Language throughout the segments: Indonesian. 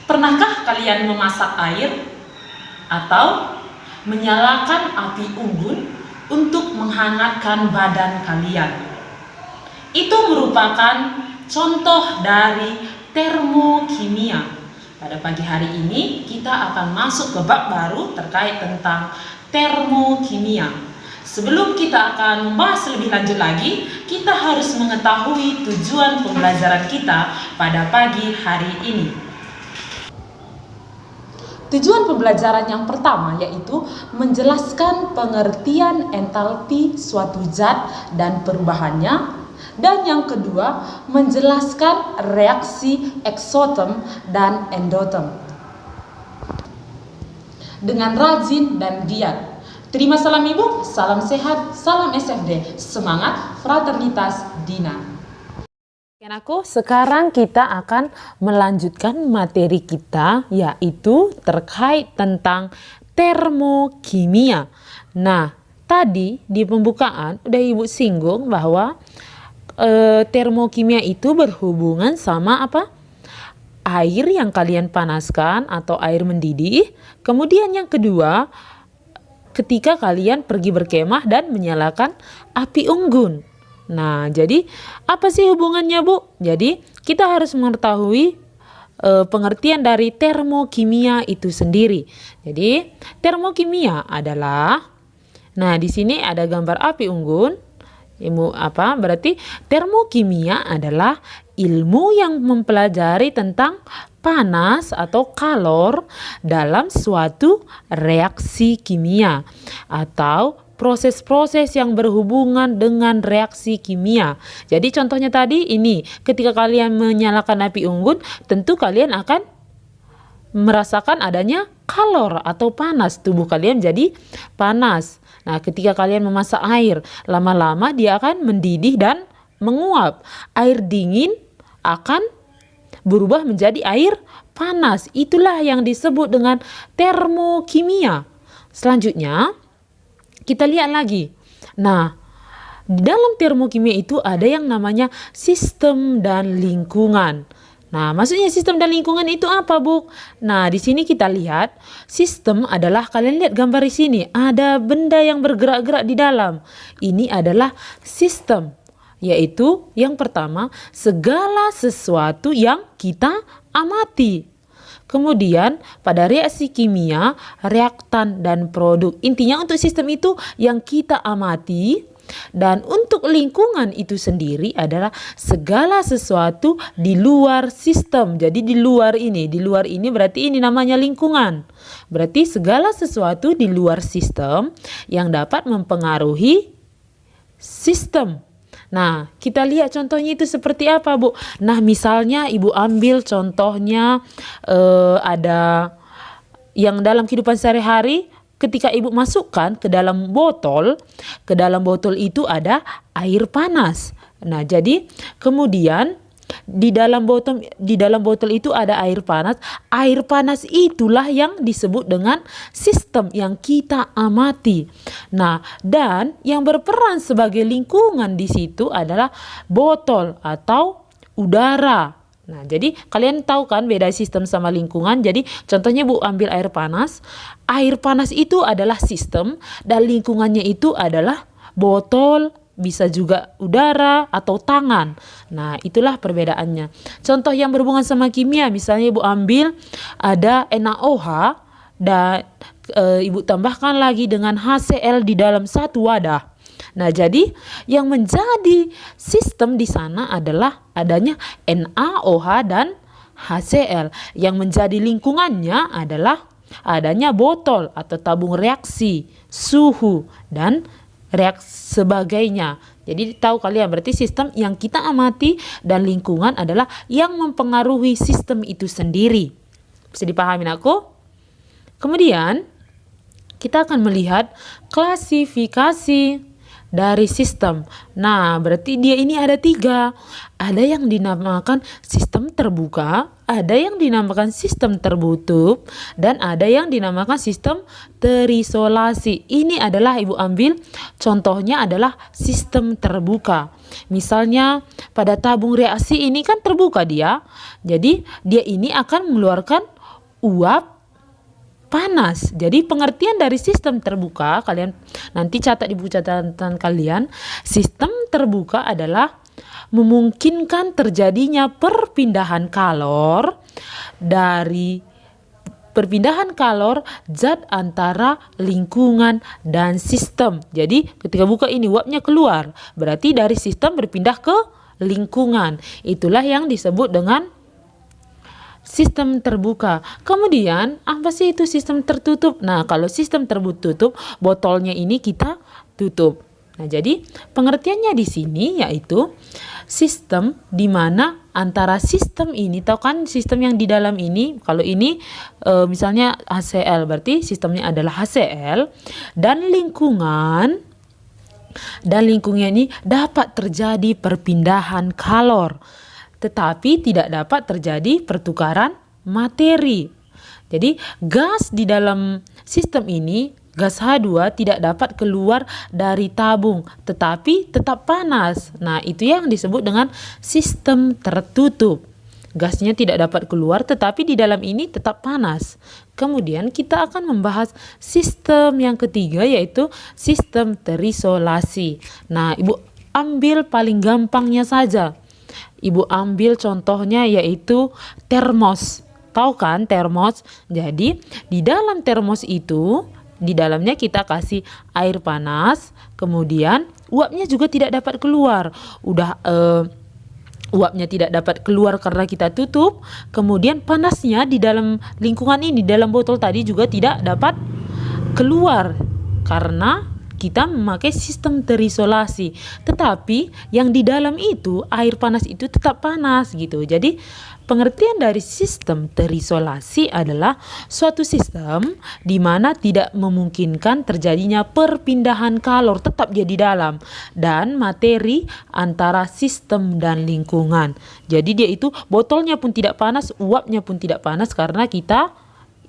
Pernahkah kalian memasak air atau menyalakan api unggun untuk menghangatkan badan kalian? Itu merupakan contoh dari termokimia. Pada pagi hari ini kita akan masuk ke bab baru terkait tentang termokimia. Sebelum kita akan membahas lebih lanjut lagi, kita harus mengetahui tujuan pembelajaran kita pada pagi hari ini. Tujuan pembelajaran yang pertama yaitu menjelaskan pengertian entalpi suatu zat dan perubahannya. Dan yang kedua, menjelaskan reaksi eksoterm dan endoterm dengan rajin dan giat. Terima salam Ibu, salam sehat, salam SFD, semangat, fraternitas, Dina. Aku sekarang kita akan melanjutkan materi kita, yaitu terkait tentang termokimia. Nah, tadi di pembukaan udah Ibu singgung bahwa termokimia itu berhubungan sama apa? Air yang kalian panaskan atau air mendidih. Kemudian yang kedua, ketika kalian pergi berkemah dan menyalakan api unggun. Nah, jadi apa sih hubungannya, Bu? Jadi kita harus mengetahui pengertian dari termokimia itu sendiri. Jadi termokimia adalah, nah di sini ada gambar api unggun. Ilmu apa? Berarti termokimia adalah ilmu yang mempelajari tentang panas atau kalor dalam suatu reaksi kimia atau proses-proses yang berhubungan dengan reaksi kimia. Jadi contohnya tadi ini, ketika kalian menyalakan api unggun, tentu kalian akan merasakan adanya kalor atau panas. Tubuh kalian jadi panas. Nah, ketika kalian memasak air, lama-lama dia akan mendidih dan menguap. Air dingin akan berubah menjadi air panas. Itulah yang disebut dengan termokimia. Selanjutnya, kita lihat lagi. Nah, di dalam termokimia itu ada yang namanya sistem dan lingkungan. Nah, maksudnya sistem dan lingkungan itu apa, Bu? Nah, di sini kita lihat sistem adalah, kalian lihat gambar di sini, ada benda yang bergerak-gerak di dalam. Ini adalah sistem, yaitu yang pertama, segala sesuatu yang kita amati. Kemudian pada reaksi kimia, reaktan dan produk. Intinya untuk sistem itu yang kita amati. Dan untuk lingkungan itu sendiri adalah segala sesuatu di luar sistem. Jadi di luar ini berarti ini namanya lingkungan. Berarti segala sesuatu di luar sistem yang dapat mempengaruhi sistem. Nah, kita lihat contohnya itu seperti apa, Bu? Nah, misalnya Ibu ambil contohnya ada yang dalam kehidupan sehari-hari, ketika Ibu masukkan ke dalam botol itu ada air panas. Nah, jadi kemudian di dalam botol itu ada air panas. Air panas itulah yang disebut dengan sistem yang kita amati. Nah, dan yang berperan sebagai lingkungan di situ adalah botol atau udara. Nah, jadi kalian tahu kan beda sistem sama lingkungan. Jadi contohnya Bu ambil air panas. Air panas itu adalah sistem dan lingkungannya itu adalah botol, bisa juga udara atau tangan. Nah, itulah perbedaannya. Contoh yang berhubungan sama kimia, misalnya Ibu ambil ada NaOH dan Ibu tambahkan lagi dengan HCl di dalam satu wadah. Nah, jadi yang menjadi sistem di sana adalah adanya NaOH dan HCl. Yang menjadi lingkungannya adalah adanya botol atau tabung reaksi, suhu, dan reaksi sebagainya. Jadi tahu kalian, berarti sistem yang kita amati dan lingkungan adalah yang mempengaruhi sistem itu sendiri. Bisa dipahami aku? Kemudian kita akan melihat klasifikasi dari sistem. Nah, berarti dia ini ada 3. Ada yang dinamakan sistem terbuka, ada yang dinamakan sistem tertutup, dan ada yang dinamakan sistem terisolasi. Ini adalah Ibu ambil contohnya adalah sistem terbuka. Misalnya pada tabung reaksi ini kan terbuka dia. Jadi dia ini akan mengeluarkan uap, panas. Jadi pengertian dari sistem terbuka, kalian nanti catat di buku catatan kalian, sistem terbuka adalah memungkinkan terjadinya perpindahan kalor zat antara lingkungan dan sistem. Jadi ketika buka ini uapnya keluar, berarti dari sistem berpindah ke lingkungan. Itulah yang disebut dengan sistem terbuka. Kemudian apa sih itu sistem tertutup? Nah, kalau sistem tertutup, botolnya ini kita tutup. Nah, jadi pengertiannya di sini yaitu sistem di mana antara sistem ini, tahu kan sistem yang di dalam ini, kalau ini misalnya HCl, berarti sistemnya adalah HCl, dan lingkungan ini dapat terjadi perpindahan kalor, tetapi tidak dapat terjadi pertukaran materi. Jadi gas di dalam sistem ini, gas H2 tidak dapat keluar dari tabung, tetapi tetap panas. Nah, itu yang disebut dengan sistem tertutup. Gasnya tidak dapat keluar, tetapi di dalam ini tetap panas. Kemudian kita akan membahas sistem yang ketiga, yaitu sistem terisolasi. Nah, Ibu ambil paling gampangnya saja. Ibu ambil contohnya yaitu termos. Tahu kan termos? Jadi di dalam termos itu, di dalamnya kita kasih air panas, kemudian uapnya juga tidak dapat keluar. Uapnya tidak dapat keluar karena kita tutup, kemudian panasnya di dalam lingkungan ini, dalam botol tadi juga tidak dapat keluar karena kita memakai sistem terisolasi. Tetapi yang di dalam itu, air panas itu tetap panas gitu. Jadi pengertian dari sistem terisolasi adalah suatu sistem di mana tidak memungkinkan terjadinya perpindahan kalor, tetap dia di dalam, dan materi antara sistem dan lingkungan. Jadi dia itu botolnya pun tidak panas, uapnya pun tidak panas karena kita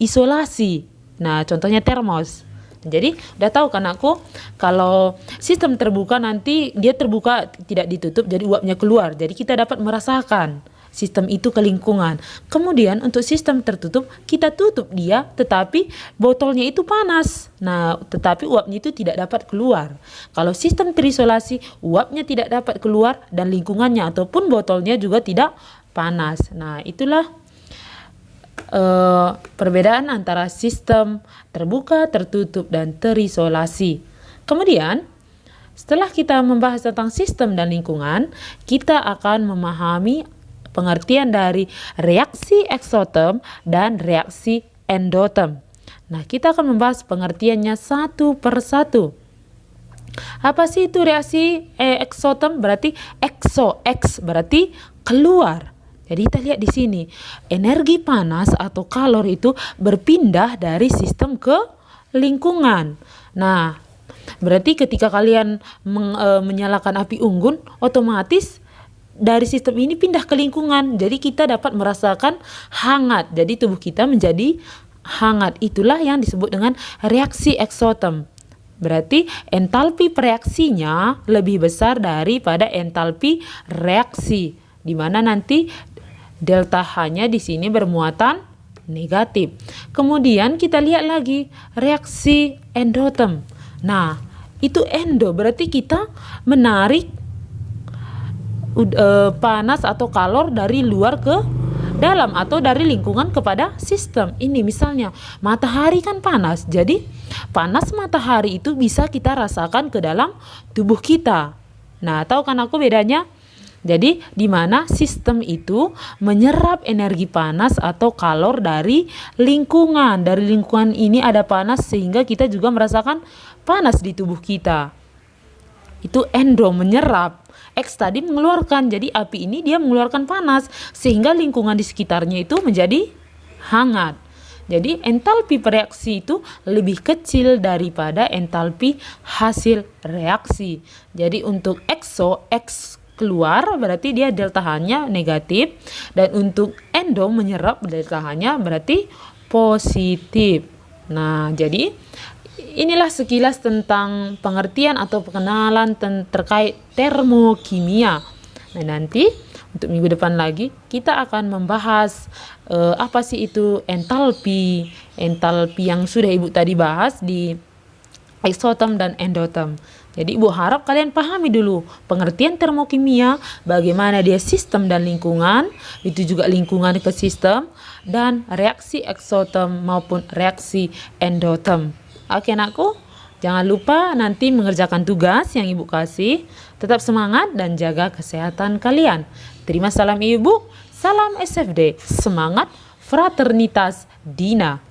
isolasi. Nah, contohnya termos. Jadi udah tahu kan aku, kalau sistem terbuka nanti dia terbuka tidak ditutup, jadi uapnya keluar. Jadi kita dapat merasakan sistem itu ke lingkungan. Kemudian untuk sistem tertutup, kita tutup dia, tetapi botolnya itu panas. Nah, tetapi uapnya itu tidak dapat keluar. Kalau sistem terisolasi, uapnya tidak dapat keluar dan lingkungannya ataupun botolnya juga tidak panas. Nah, itulah perbedaan antara sistem terbuka, tertutup, dan terisolasi. Kemudian setelah kita membahas tentang sistem dan lingkungan, kita akan memahami pengertian dari reaksi eksoterm dan reaksi endoterm. Nah, kita akan membahas pengertiannya satu per satu. Apa sih itu reaksi eksoterm? Berarti X berarti keluar. Jadi kita lihat di sini, energi panas atau kalor itu berpindah dari sistem ke lingkungan. Nah, berarti ketika kalian menyalakan api unggun, otomatis dari sistem ini pindah ke lingkungan. Jadi kita dapat merasakan hangat. Jadi tubuh kita menjadi hangat. Itulah yang disebut dengan reaksi eksoterm. Berarti entalpi pereaksinya lebih besar daripada entalpi reaksi, di mana nanti delta H-nya di sini bermuatan negatif. Kemudian kita lihat lagi reaksi endoterm. Nah, itu endo berarti kita menarik panas atau kalor dari luar ke dalam atau dari lingkungan kepada sistem. Ini misalnya matahari kan panas. Jadi panas matahari itu bisa kita rasakan ke dalam tubuh kita. Nah, tahu kan aku bedanya? Jadi di mana sistem itu menyerap energi panas atau kalor dari lingkungan. Dari lingkungan ini ada panas sehingga kita juga merasakan panas di tubuh kita. Itu endo, menyerap. X tadi mengeluarkan. Jadi api ini dia mengeluarkan panas sehingga lingkungan di sekitarnya itu menjadi hangat. Jadi entalpi reaksi itu lebih kecil daripada entalpi hasil reaksi. Jadi untuk X keluar berarti dia delta H-nya negatif, dan untuk endo menyerap delta H-nya berarti positif. Nah, jadi inilah sekilas tentang pengertian atau pengenalan terkait termokimia. Nah, nanti untuk minggu depan lagi kita akan membahas apa sih itu entalpi. Entalpi yang sudah Ibu tadi bahas di eksoterm dan endoterm. Jadi Ibu harap kalian pahami dulu pengertian termokimia, bagaimana dia sistem dan lingkungan, itu juga lingkungan ke sistem, dan reaksi eksoterm maupun reaksi endoterm. Oke anakku, jangan lupa nanti mengerjakan tugas yang Ibu kasih. Tetap semangat dan jaga kesehatan kalian. Terima salam Ibu, salam SFD, semangat fraternitas Dina.